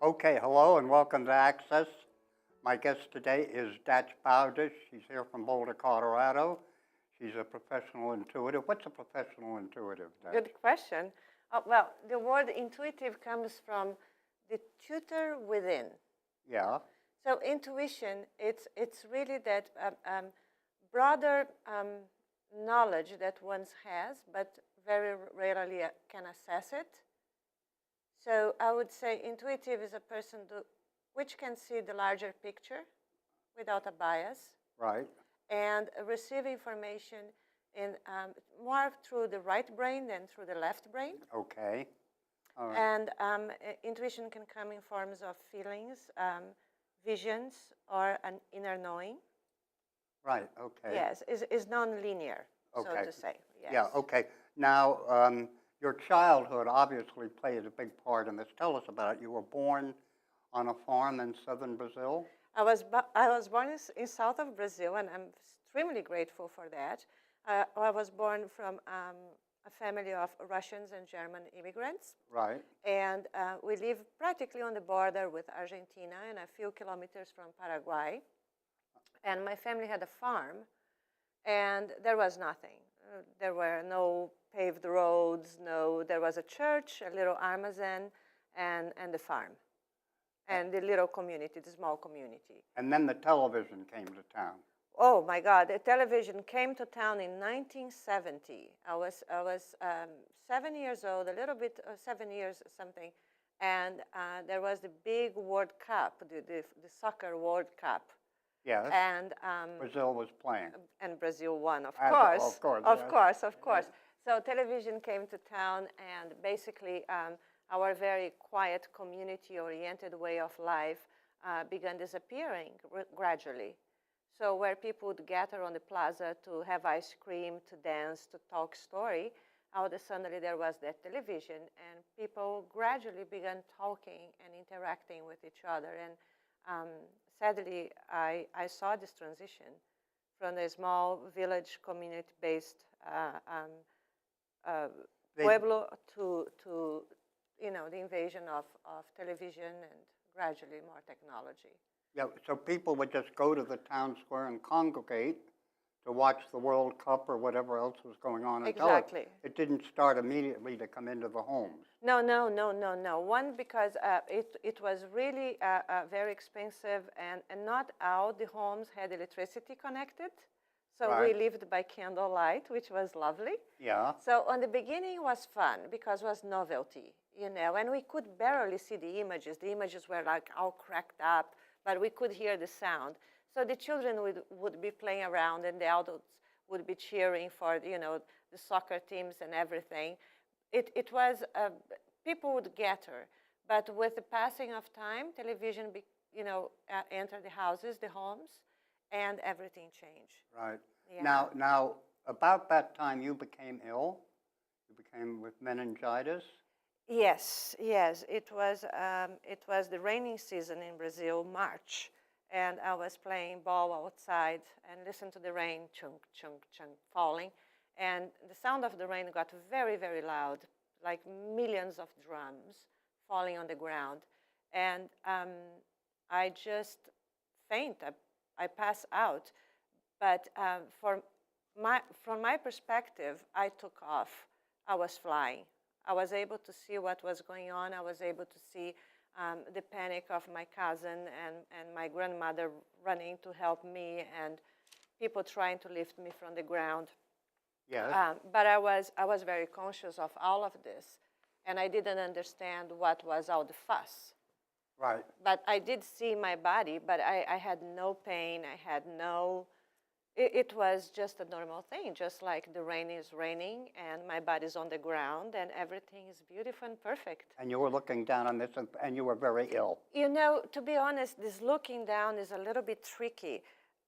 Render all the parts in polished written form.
Okay, hello and welcome to Access. My guest today is Datch Baudisch. She's here from Boulder, Colorado. She's a professional intuitive. What's a professional intuitive, Datch? Good question. Well, the word intuitive comes from the tutor within. Yeah, So intuition, it's really that broader knowledge that one has, but very rarely can assess it. So I would say intuitive is a person which can see the larger picture without a bias right. and receive information in more through the right brain than through the left brain. Okay. All right. And intuition can come in forms of feelings, visions, or an inner knowing. Right, okay. Yes, is non-linear, Okay. so to say. Yes. Yeah, okay. Now, your childhood obviously played a big part in this. Tell us about it. You were born on a farm in southern Brazil? I was born in south of Brazil, and I'm extremely grateful for that. I was born from a family of Russians and German immigrants. Right. And we live practically on the border with Argentina and a few kilometers from Paraguay. And my family had a farm, and there was nothing. There were no paved roads, there was a church, a little Amazon, and the farm. And the little community, the small community. And then the television came to town. Oh my God! The television came to town in 1970. I was 7 years old, a little bit, 7 years something, and there was the big World Cup, the soccer World Cup. Yes. And Brazil was playing. And Brazil won, of course. Of course. So television came to town, and basically our very quiet, community-oriented way of life began disappearing gradually. So where people would gather on the plaza to have ice cream, to dance, to talk story, all of a sudden there was that television, and people gradually began talking and interacting with each other. And sadly, I saw this transition from a small village community-based pueblo to the invasion of television and gradually more technology. Yeah, so people would just go to the town square and congregate to watch the World Cup or whatever else was going on. Exactly. It didn't start immediately to come into the homes. No. One, because it was really very expensive, and not all the homes had electricity connected. So right. We lived by candlelight, which was lovely. Yeah. So on the beginning it was fun because it was novelty, and we could barely see the images. The images were like all cracked up, but we could hear the sound. So the children would be playing around, and the adults would be cheering for, the soccer teams and everything. It was, people would gather, but with the passing of time, television, entered the houses, the homes, and everything changed. Right. Yeah. Now, about that time, you became ill. You became with meningitis. Yes. It was the raining season in Brazil, March, and I was playing ball outside and listened to the rain, chunk, chunk, chunk, falling, and the sound of the rain got very, very loud, like millions of drums falling on the ground, and I just faint. I pass out, but from my perspective, I took off. I was flying. I was able to see what was going on. I was able to see the panic of my cousin and my grandmother running to help me, and people trying to lift me from the ground. Yes. But I was very conscious of all of this, and I didn't understand what was all the fuss. Right. But I did see my body, but I had no pain. I had no. It was just a normal thing, just like the rain is raining and my body's on the ground and everything is beautiful and perfect. And you were looking down on this and you were very ill. To be honest, this looking down is a little bit tricky.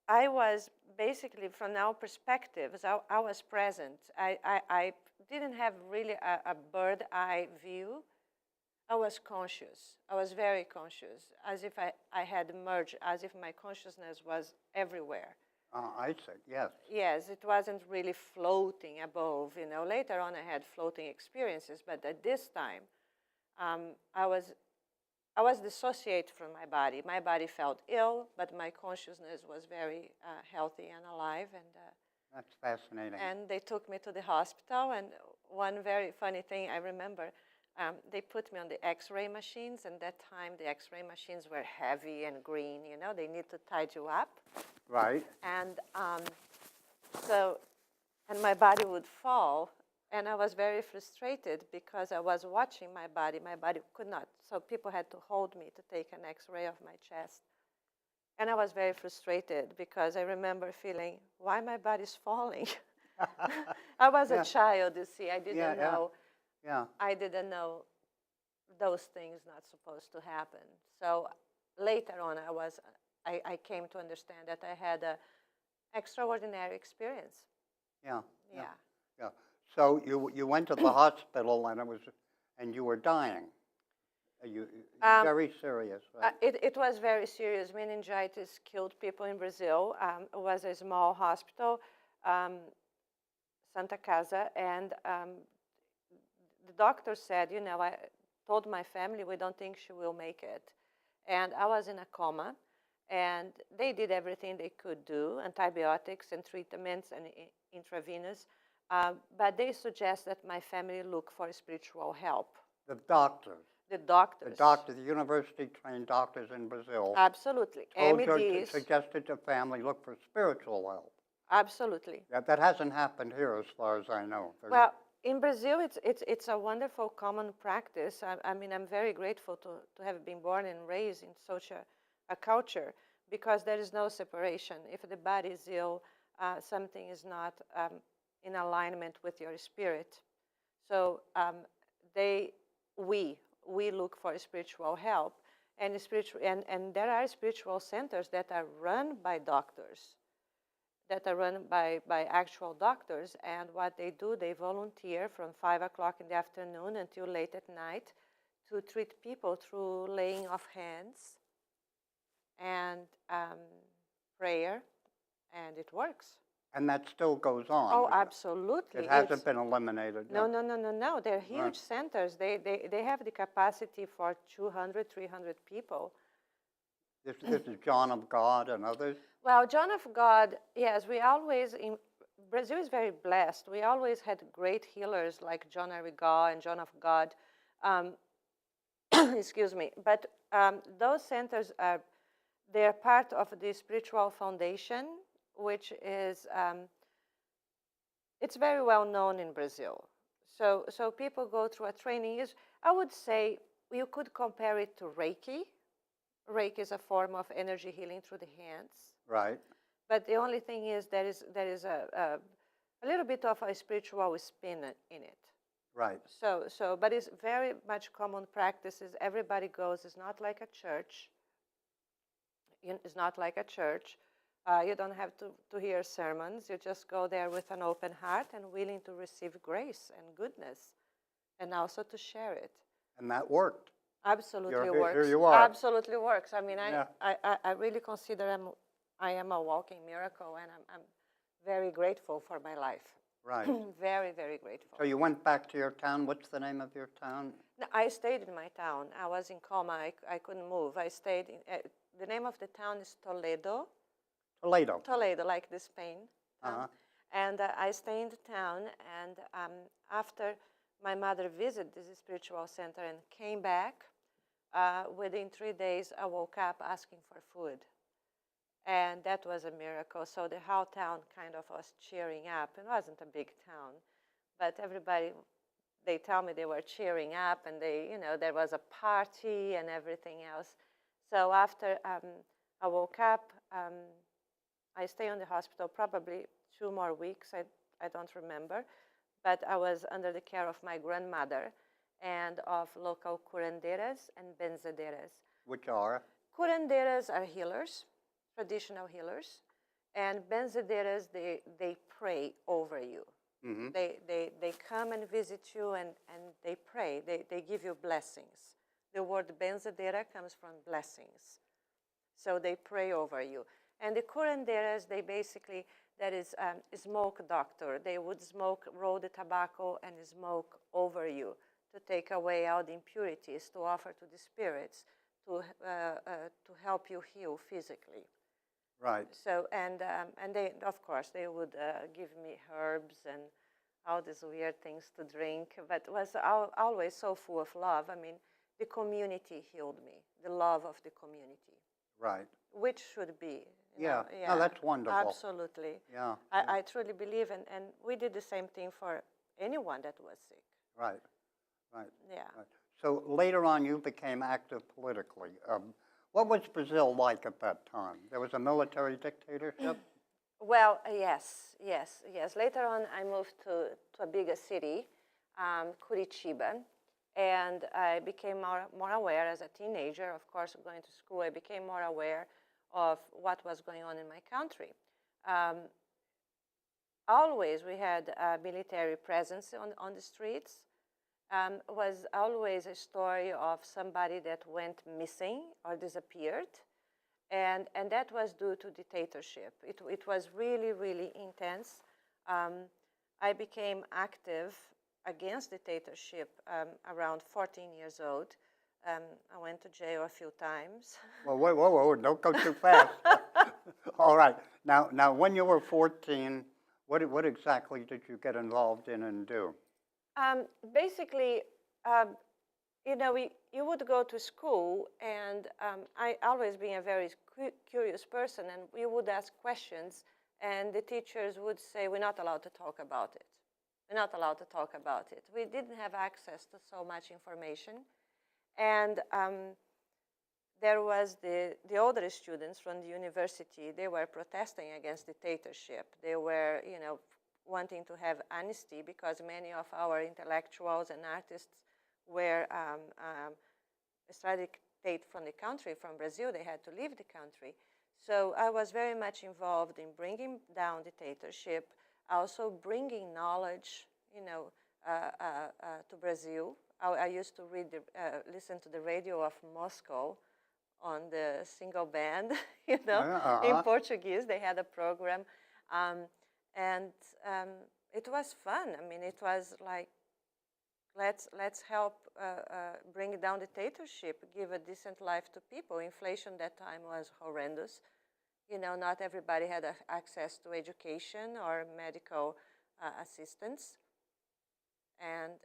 I was basically, from our perspective, I was present. I didn't have really a bird eye view. I was conscious. I was very conscious, as if I had merged, as if my consciousness was everywhere. I see, yes. Yes, it wasn't really floating above. Later on I had floating experiences, but at this time, I was I was dissociated from my body. My body felt ill, but my consciousness was very healthy and alive. That's fascinating. And they took me to the hospital. And one very funny thing I remember, they put me on the X-ray machines. And that time, the X-ray machines were heavy and green. You know, they need to tie you up. Right. And and my body would fall. And I was very frustrated because I was watching my body. My body could not. So people had to hold me to take an X-ray of my chest. And I was very frustrated because I remember feeling, why my body's falling? I was a child, you see. I didn't know. Yeah. I didn't know those things not supposed to happen. So later on, I came to understand that I had an extraordinary experience. Yeah. Yeah. Yeah. So you went to the hospital and you were dying. Very serious. Right? It was very serious. Meningitis killed people in Brazil. It was a small hospital, Santa Casa, and the doctor said, you know, I told my family we don't think she will make it. And I was in a coma, and they did everything they could do, antibiotics and treatments and intravenous. But they suggest that my family look for spiritual help. The doctors. The doctors. The university-trained doctors in Brazil. Absolutely. Suggested the family look for spiritual help. Absolutely. That hasn't happened here, as far as I know. Well, in Brazil, it's a wonderful common practice. I mean, I'm very grateful to have been born and raised in such a culture, because there is no separation. If the body is ill, something is not in alignment with your spirit. So we look for spiritual help, and there are spiritual centers that are run by doctors, that are run by actual doctors, and what they do, they volunteer from 5 o'clock in the afternoon until late at night to treat people through laying of hands and prayer, and it works. And that still goes on. Oh, absolutely. It hasn't been eliminated. No. They're huge centers. They have the capacity for 200, 300 people. This is John of God and others? Well, John of God, yes, Brazil is very blessed. We always had great healers like John Arrigal and John of God. Excuse me. But those centers they're part of the spiritual foundation, which is, it's very well known in Brazil. So people go through a training. I would say you could compare it to Reiki. Reiki is a form of energy healing through the hands. Right. But the only thing is there is a little bit of a spiritual spin in it. Right. But it's very much common practices. Everybody goes. It's not like a church. It's not like a church. You don't have to hear sermons. You just go there with an open heart and willing to receive grace and goodness, and also to share it. And that worked. Absolutely works. Here you are. Absolutely works. I mean, I really consider I am a walking miracle, and I'm very grateful for my life. Right. Very, very grateful. So you went back to your town. What's the name of your town? No, I stayed in my town. I was in coma. I couldn't move. I stayed in. The name of the town is Toledo. Toledo, like the Spain. And I stayed in the town, and after my mother visited this spiritual center and came back, within 3 days, I woke up asking for food. And that was a miracle. So the whole town kind of was cheering up. It wasn't a big town, but everybody, they tell me they were cheering up, and there was a party and everything else. So after I woke up, I stayed in the hospital probably 2 more weeks. I don't remember. But I was under the care of my grandmother and of local curandeiras and benzedeiras. Which are? Curandeiras are healers, traditional healers. And benzedeiras, they pray over you. Mm-hmm. They come and visit you, and they pray. They give you blessings. The word benzedeira comes from blessings. So they pray over you. And the curandeiras, that is a smoke doctor. They would roll the tobacco and smoke over you to take away all the impurities, to offer to the spirits, to help you heal physically. Right. So and they, of course, they would give me herbs and all these weird things to drink, but it was always so full of love. I mean, the community healed me, the love of the community. Right. Which should be. Yeah. No, that's wonderful. Absolutely. Yeah. I truly believe, and we did the same thing for anyone that was sick. Right. Right. Yeah. Right. So later on, you became active politically. What was Brazil like at that time? There was a military dictatorship? Well, yes. Later on, I moved to a bigger city, Curitiba, and I became more aware as a teenager. Of course, going to school, I became more aware of what was going on in my country. Always, we had a military presence on the streets. Was always a story of somebody that went missing or disappeared. And that was due to dictatorship. It was really, really intense. I became active against dictatorship around 14 years old. I went to jail a few times. Well, whoa, don't go too fast. All right. Now, when you were 14, what exactly did you get involved in and do? Basically, you would go to school, and I always been a very curious person, and we would ask questions, and the teachers would say, we're not allowed to talk about it. We're not allowed to talk about it. We didn't have access to so much information, and there was the older students from the university. They were protesting against dictatorship. They were, wanting to have amnesty because many of our intellectuals and artists were extradited from the country, from Brazil. They had to leave the country. So I was very much involved in bringing down dictatorship, also bringing knowledge, to Brazil. I used to listen to the radio of Moscow on the single band, in Portuguese. They had a program. And it was fun. I mean, it was like, let's help bring down dictatorship, give a decent life to people. Inflation that time was horrendous. Not everybody had access to education or medical assistance. And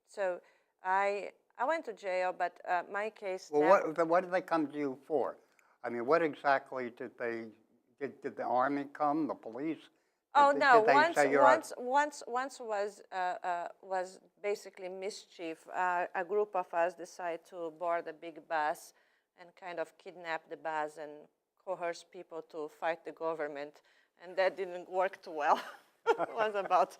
so I went to jail, but my case. Well, what did they come to you for? I mean, what exactly did the army come, the police? Oh no! Once was basically mischief. A group of us decided to board a big bus and kind of kidnap the bus and coerce people to fight the government, and that didn't work too well. It was about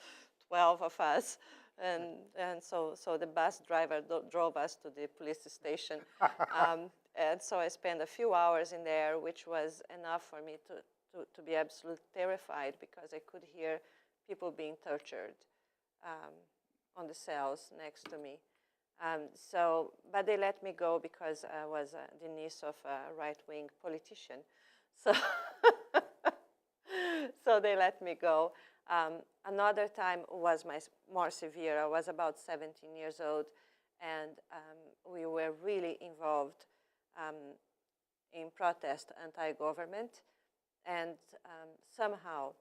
12 of us, and so the bus driver drove us to the police station, and so I spent a few hours in there, which was enough for me to be absolutely terrified because I could hear people being tortured on the cells next to me. But they let me go because I was the niece of a right-wing politician. So, so they let me go. Another time was more severe. I was about 17 years old, and we were really involved in protest, anti-government. And somehow,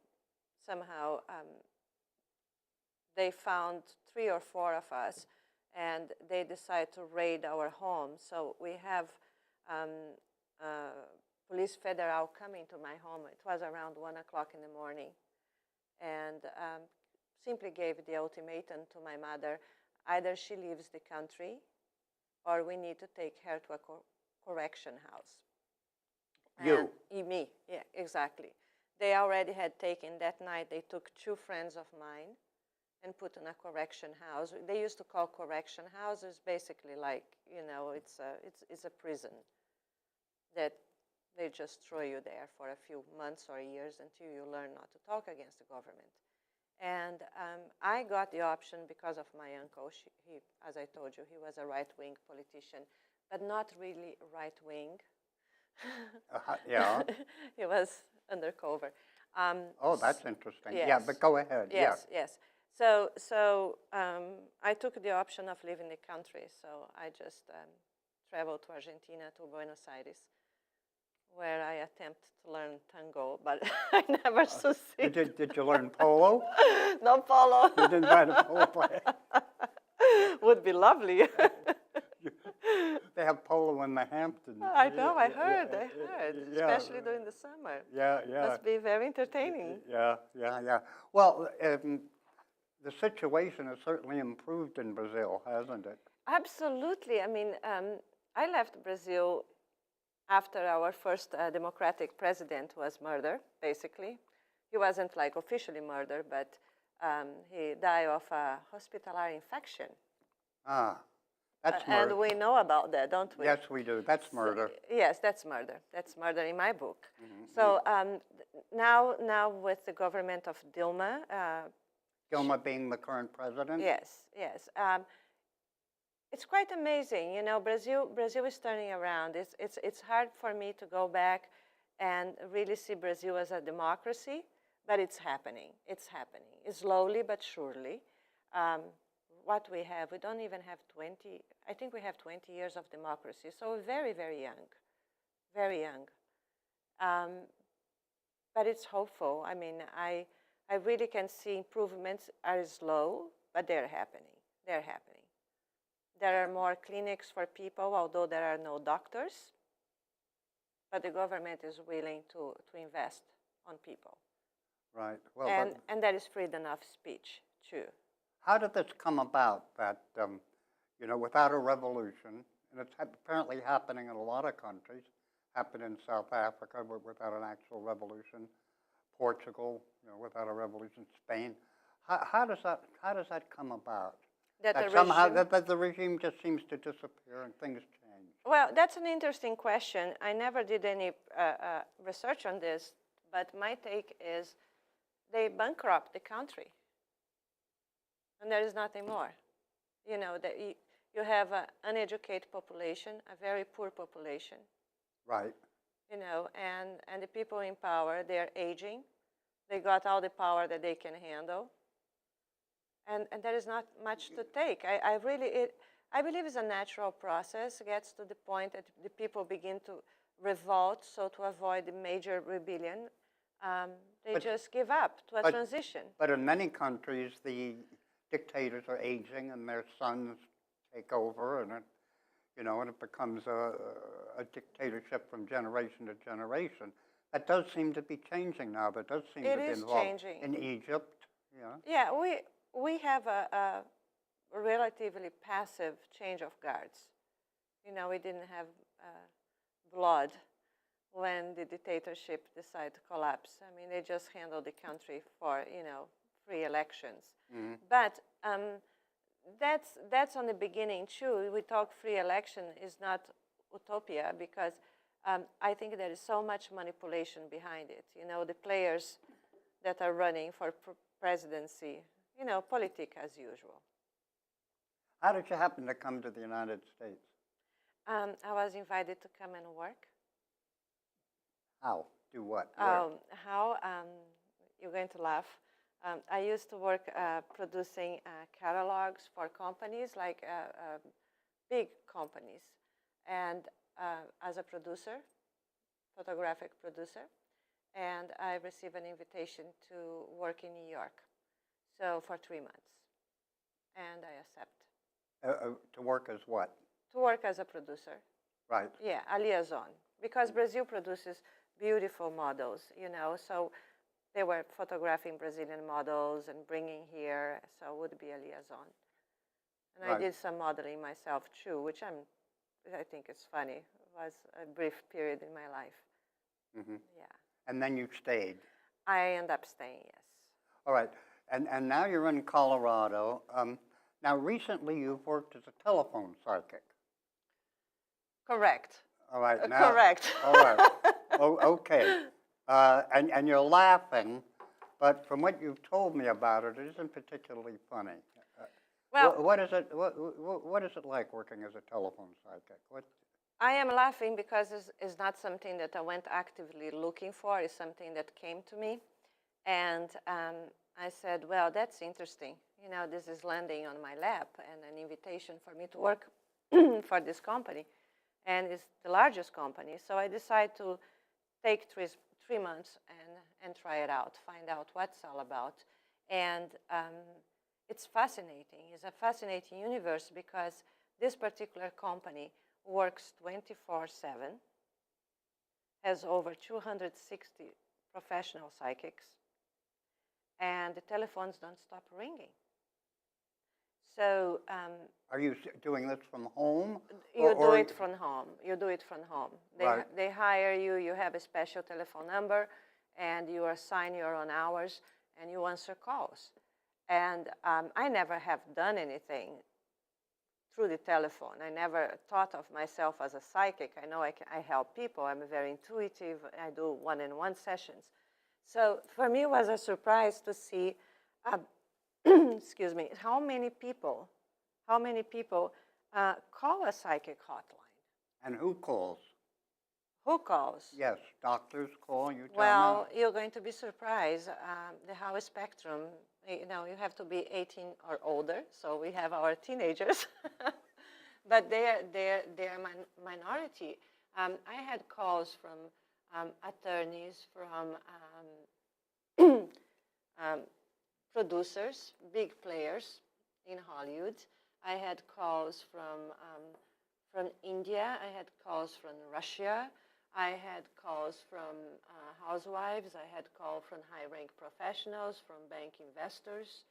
they found 3 or 4 of us, and they decided to raid our home. So we have police federal coming to my home. It was around 1 o'clock in the morning, and simply gave the ultimatum to my mother: either she leaves the country, or we need to take her to a correction house. Me, yeah, exactly. They already had taken that night. They took 2 friends of mine and put in a correction house. They used to call correction houses basically like, it's a prison that they just throw you there for a few months or years until you learn not to talk against the government. And I got the option because of my uncle. He, as I told you, he was a right-wing politician, but not really right-wing. Yeah. He was undercover. That's interesting. Yes. Yeah, but go ahead. Yes. So I took the option of leaving the country. So I just travel to Argentina, to Buenos Aires, where I attempt to learn tango, but I never succeed. Did you learn polo? No polo. You didn't learn a polo player. Would be lovely. They have polo in the Hamptons. I know, I heard, Yeah. especially during the summer. Yeah, yeah. Must be very entertaining. Yeah, yeah, yeah. Well, the situation has certainly improved in Brazil, hasn't it? Absolutely. I mean, I left Brazil after our first democratic president was murdered, basically. He wasn't like officially murdered, but he died of a hospitalized infection. Ah, that's murder. And we know about that, don't we? Yes, we do. That's murder. Yes, that's murder. That's murder in my book. So now with the government of Dilma. Dilma being the current president? Yes, yes. It's quite amazing, you know. Brazil is turning around. It's hard for me to go back and really see Brazil as a democracy, but it's happening. It's happening. It's slowly but surely. What we have, we don't even have 20. I think we have 20 years of democracy. So we're very, very young, very young. But it's hopeful. I mean, I really can see improvements are slow, but they're happening. They're happening. There are more clinics for people, although there are no doctors. But the government is willing to invest on people. Right. Well, and there is freedom of speech, too. How did this come about that, you know, without a revolution, and it's apparently happening in a lot of countries, happened in South Africa without an actual revolution, Portugal, you know, without a revolution, Spain. How does that come about? That somehow the regime just seems to disappear and things change. Well, that's an interesting question. I never did any research on this, but my take is they bankrupt the country, and there is nothing more. You know, that you have an uneducated population, a very poor population. Right. You know, and the people in power, they're aging. They got all the power that they can handle. And there is not much to take. I believe it's a natural process. It gets to the point that the people begin to revolt, so to avoid the major rebellion, they just give up to a transition. But in many countries, the dictators are aging and their sons take over, and it becomes a dictatorship from generation to generation. That does seem to be changing now. That does seem to be involved in Egypt. Yeah, we have a relatively passive change of guards. You know, we didn't have blood when the dictatorship decided to collapse. I mean, they just handled the country for, free elections. Mm-hmm. But that's on the beginning, too. We talk free election is not utopia because I think there is so much manipulation behind it. You know, the players that are running for presidency, politic as usual. How did you happen to come to the United States? I was invited to come and work. How? Do what? How? You're going to laugh. I used to work producing catalogs for companies, like big companies, and as a producer, photographic producer, and I received an invitation to work in New York, so for 3 months, and I accept. To work as what? To work as a producer. Right. Yeah, a liaison, because Brazil produces beautiful models, so they were photographing Brazilian models and bringing here, so it would be a liaison. And right. I did some modeling myself too, which I think is funny. It was a brief period in my life. Mm-hmm. Yeah. And then you stayed? I ended up staying, yes. All right. And now you're in Colorado. Now, recently you've worked as a telephone psychic. Correct. All right. Now, correct. All right. Okay. And you're laughing, but from what you've told me about it, it isn't particularly funny. Well, what is it like working as a telephone psychic? I am laughing because it's not something that I went actively looking for. It's something that came to me, and I said, well, that's interesting. This is landing on my lap and an invitation for me to work for this company. and it's the largest company. So I decided to take 3 months and try it out, find out what it's all about. And it's fascinating. It's a fascinating universe because this particular company works 24/7, has over 260 professional psychics, and the telephones don't stop ringing. So are you doing this from home? you do it from home. You do it from home. Right. They hire you. You have a special telephone number, and you assign your own hours, and you answer calls. And I never have done anything through the telephone. I never thought of myself as a psychic. I know I help people. I'm very intuitive. I do one-on-one sessions. So for me, it was a surprise to see, excuse me, how many people call a psychic hotline. And who calls? Who calls? Yes, doctors call, you tell Well, me. you're going to be surprised. The Howe spectrum, you know, you have to be 18 or older, so we have our teenagers. But they're minority. I had calls from attorneys, from producers, big players in Hollywood. I had calls from India. I had calls from Russia. I had calls from housewives. I had calls from high-rank professionals, from bank investors,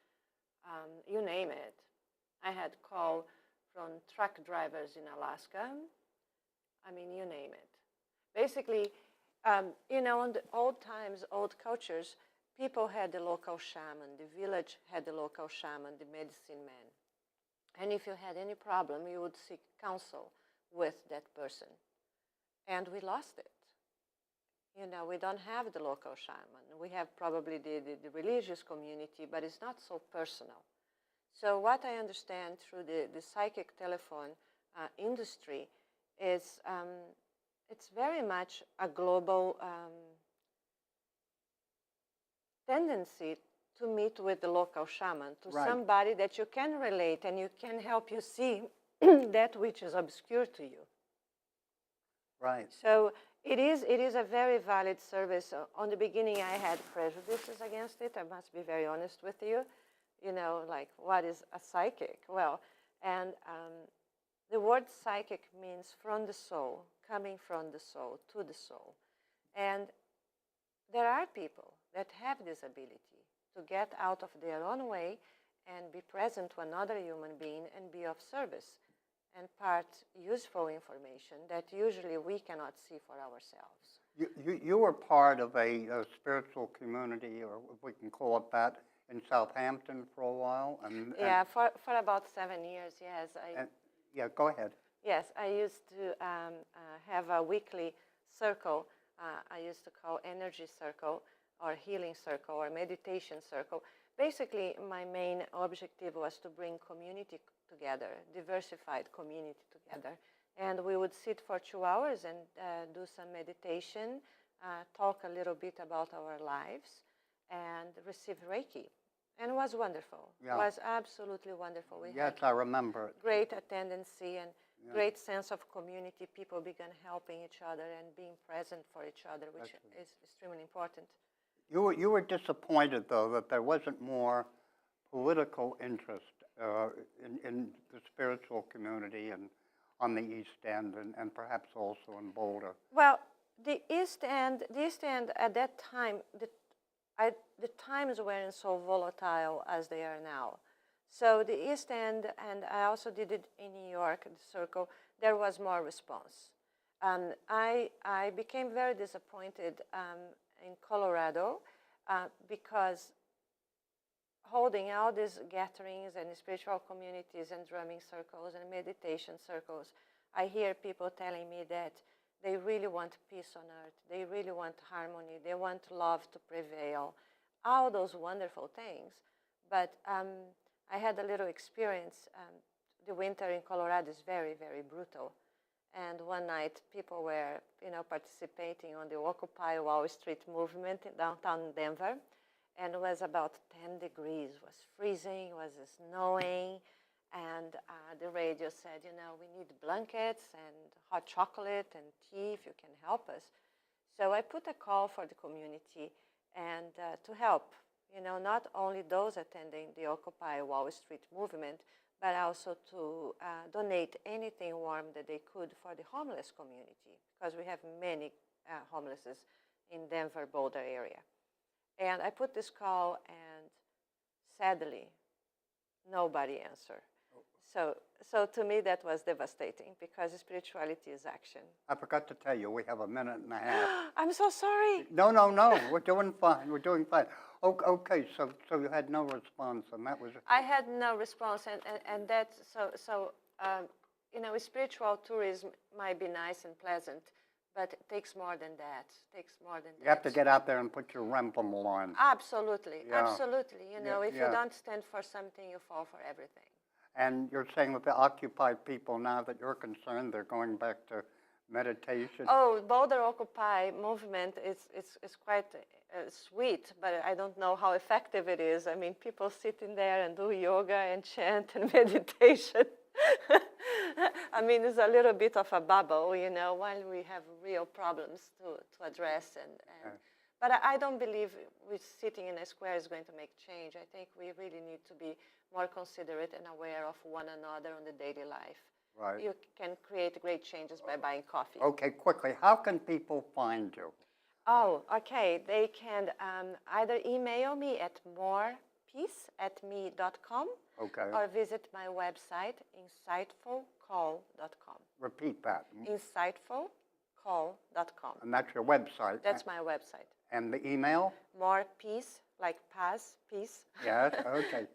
you name it. I had call from truck drivers in Alaska. I mean, you name it. Basically, you know, in the old times, old cultures, people had the local shaman. The village had the local shaman, the medicine man. And if you had any problem, you would seek counsel with that person. And we lost it. You know, we don't have the local shaman. We have probably the religious community, but it's not so personal. So what I understand through the psychic telephone industry is it's very much a global tendency to meet with the local shaman, to Right. somebody that you can relate and you can help you see that which is obscure to you. Right. So it is a very valid service. On the beginning, I had prejudices against it. I must be very honest with you. You know, like, what is a psychic? Well, and the word psychic means from the soul, coming from the soul, to the soul. And there are people that have this ability to get out of their own way and be present to another human being and be of service and part useful information that usually we cannot see for ourselves. You were part of a spiritual community, or if we can call it that, in Southampton for a while? Yeah, for about 7 years, yes. Yeah, go ahead. Yes, I used to have a weekly circle. I used to call energy circle or healing circle or meditation circle. Basically, my main objective was to bring community together, diversified community together. And we would sit for 2 hours and do some meditation, talk a little bit about our lives, and receive Reiki. And it was wonderful. Yeah. It was absolutely wonderful. We Yes, had I remember it. great attendance and Yeah. great sense of community. People began helping each other and being present for each other, which is extremely important. You were disappointed, though, that there wasn't more political interest in the spiritual community and on the East End and perhaps also in Boulder. Well, the East End at that time, the times weren't so volatile as they are now. So the East End, and I also did it in New York, the circle, there was more response. I became very disappointed in Colorado because holding all these gatherings and spiritual communities and drumming circles and meditation circles, I hear people telling me that they really want peace on earth. They really want harmony. They want love to prevail. All those wonderful things. But I had a little experience. The winter in Colorado is very, very brutal. And one night, people were, participating on the Occupy Wall Street movement in downtown Denver. And it was about 10 degrees. It was freezing, it was snowing, and the radio said, you know, we need blankets and hot chocolate and tea if you can help us. So I put a call for the community and to help, you know, not only those attending the Occupy Wall Street movement, but also to donate anything warm that they could for the homeless community, because we have many homelesses in Denver, Boulder area. And I put this call, and sadly, nobody answered. So to me, that was devastating, because spirituality is action. I forgot to tell you, we have a minute and a half. I'm so sorry. No, we're doing fine. We're doing fine. Okay, so you had no response, and that was. I had no response, and that's you know, spiritual tourism might be nice and pleasant, but it takes more than that. You have to get out there and put your rempel on. Absolutely, Yeah. absolutely. You know, if Yeah. you don't stand for something, you fall for everything. And you're saying with the occupied people, now that you're concerned, they're going back to meditation? Oh, Boulder Occupy movement is quite sweet, but I don't know how effective it is. I mean, people sit in there and do yoga and chant and meditation. I mean, it's a little bit of a bubble, you know, while we have real problems to address. But I don't believe sitting in a square is going to make change. I think we really need to be more considerate and aware of one another on the daily life. Right. You can create great changes by buying coffee. Okay, quickly, how can people find you? Oh, okay. They can either email me at morepeace@me.com Okay. or visit my website, insightfulcall.com. Repeat that. Insightfulcall.com. And that's your website. That's my website. And the email? More peace, like paz, peace. Yes, okay.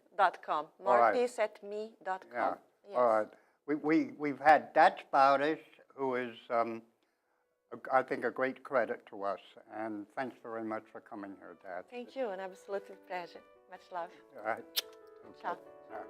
.com. All right. Morepeace@me.com. Yeah. Yes. All right. We've had Datch Baudisch, who is, I think, a great credit to us. And thanks very much for coming here, Datch. Thank you, an absolute pleasure. Much love. All right. Ciao. All right.